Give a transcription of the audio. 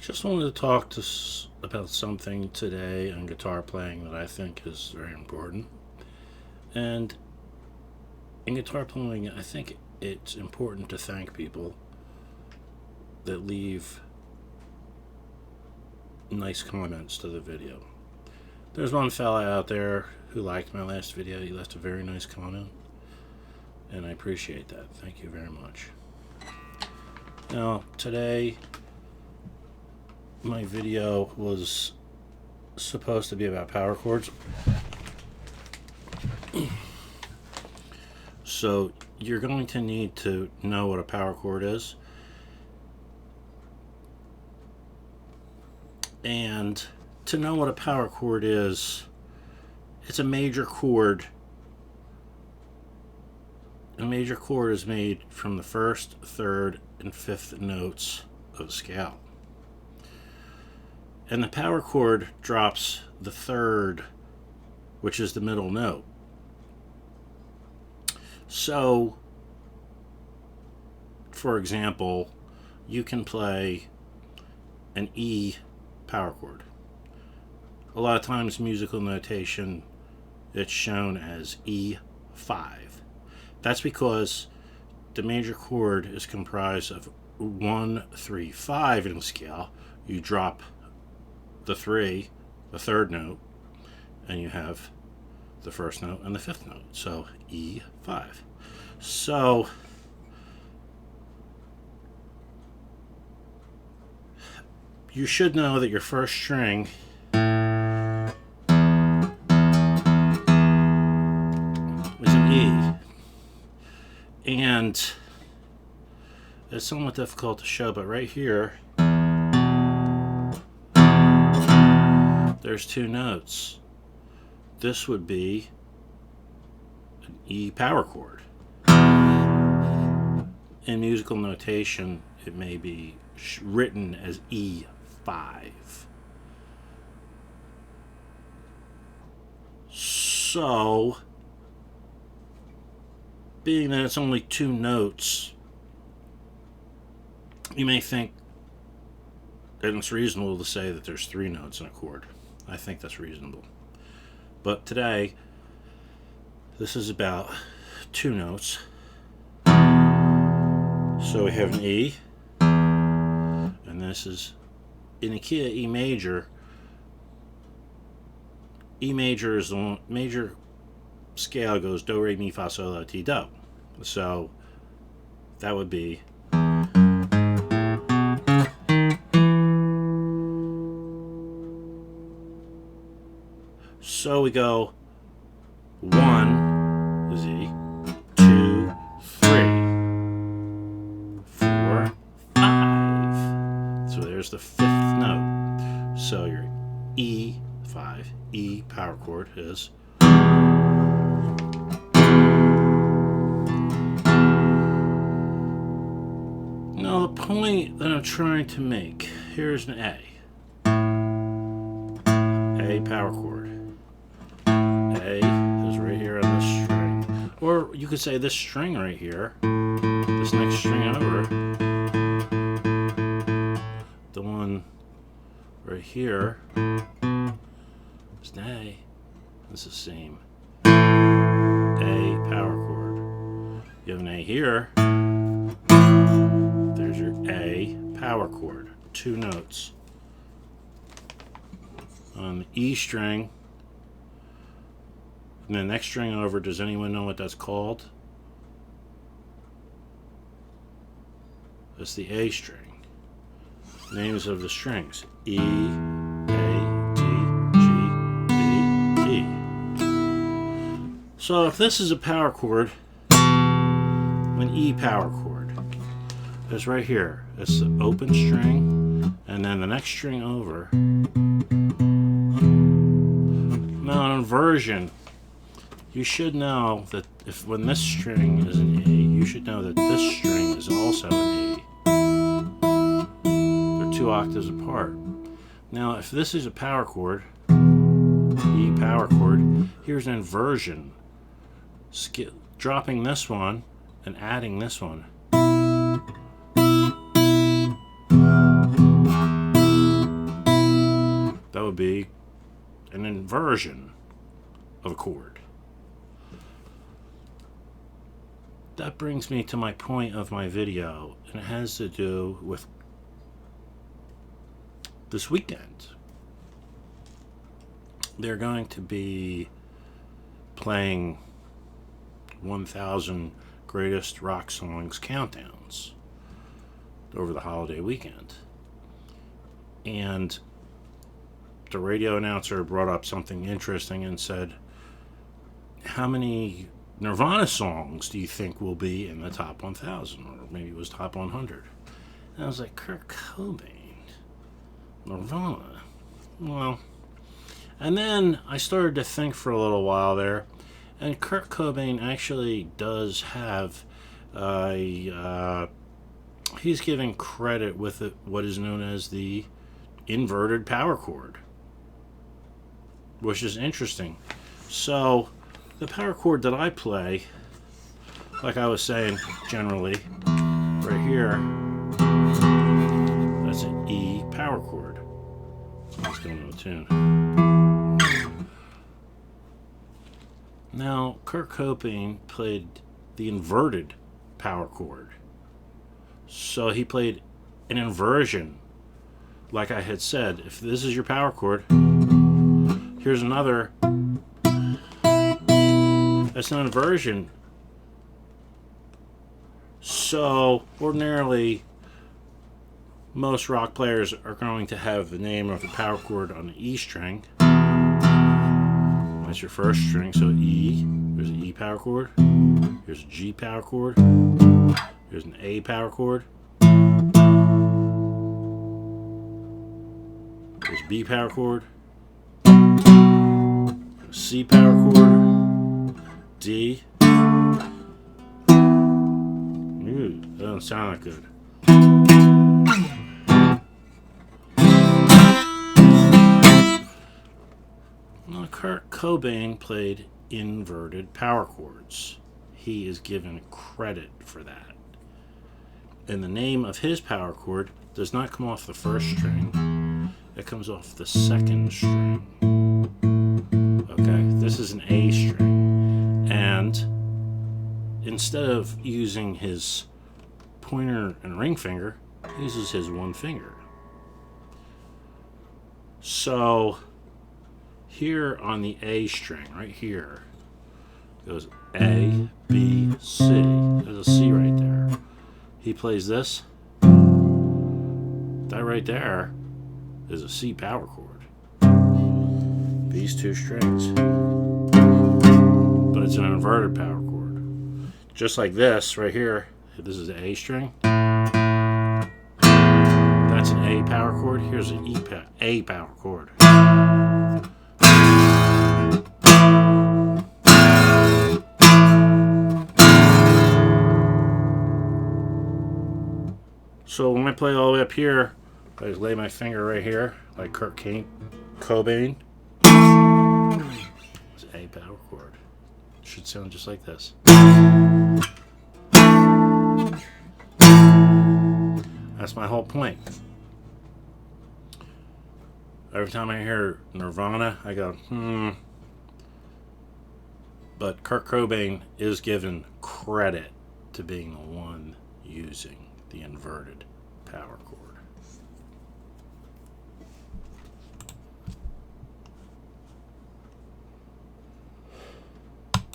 Just wanted to talk about something today on guitar playing that I think is very important. And in guitar playing, I think it's important to thank people that leave nice comments to the video. There's one fella out there who liked my last video. He left a very nice comment, and I appreciate that. Thank you very much. Now, today, my video was supposed to be about power chords. So you're going to need to know what a power chord is. And to know what a power chord is, it's a major chord. A major chord is made from the first, third, and fifth notes of a scale. And the power chord drops the third, which is the middle note. So, for example, you can play an E power chord. A lot of times, musical notation, it's shown as E5. That's because the major chord is comprised of 1, 3, 5 in the scale. You drop the 3, the third note, and you have the first note and the fifth note. So E5. So you should know that your first string is an E. And it's somewhat difficult to show, but right here there's two notes. This would be an E power chord. In musical notation, it may be written as E5. So, being that it's only two notes, you may think, and it's reasonable to say that there's three notes in a chord. I think that's reasonable. But today, this is about two notes. So we have an E, and this is in the key of E major. E major is the major scale, goes do, re, mi, fa, sol, la, ti, do. So that would be so we go 1 is E, 2, 3, 4, 5. So there's the fifth note. So your E5, E power chord is. Now the point that I'm trying to make, here's an A. A power chord. A is right here on this string. Or you could say this string right here, this next string over, the one right here is an A. It's the same. A power chord. You have an A here. There's your A power chord. Two notes. On the E string, and the next string over, does anyone know what that's called? That's the A string. Names of the strings: E, A, D, G, B, E. So if this is a power chord, an E power chord, it's right here. It's the open string, and then the next string over. Now, an inversion, you should know that when this string is an E, you should know that this string is also an E. They're two octaves apart. Now, if this is a power chord, E power chord, here's an inversion. Dropping this one and adding this one. be an inversion of a chord. That brings me to my point of my video, and it has to do with this weekend. They're going to be playing 1000 Greatest Rock Songs countdowns over the holiday weekend. And the radio announcer brought up something interesting and said, how many Nirvana songs do you think will be in the top 1000? Or maybe it was top 100. And I was like, Kurt Cobain, Nirvana. Well, and then I started to think for a little while there, and Kurt Cobain actually does have he's giving credit with what is known as the inverted power chord, which is interesting. So the power chord that I play, like I was saying, generally right here, that's an E power chord. Let's go into a tune. Now Kurt Cobain played the inverted power chord, so he played an inversion. Like I had said, if this is your power chord, here's another. That's an inversion. So ordinarily, most rock players are going to have the name of the power chord on the E string. That's your first string, so E. There's an E power chord. Here's a G power chord. Here's an A power chord. There's a B power chord. A C power chord. D. Ooh, that doesn't sound that good. Well, Kurt Cobain played inverted power chords. He is given credit for that. And the name of his power chord does not come off the first string. It comes off the second string. Okay, this is an A string. And instead of using his pointer and ring finger, he uses his one finger. So here on the A string, right here, goes A, B, C. There's a C right there. He plays this. That right there is a C power chord. These two strings. But it's an inverted power chord. Just like this right here. This is the A string. That's an A power chord. Here's an A power chord. So when I play all the way up here, I just lay my finger right here, like Kurt Cobain. It's an A power chord. It should sound just like this. That's my whole point. Every time I hear Nirvana, I go, But Kurt Cobain is given credit to being the one using the inverted power chord.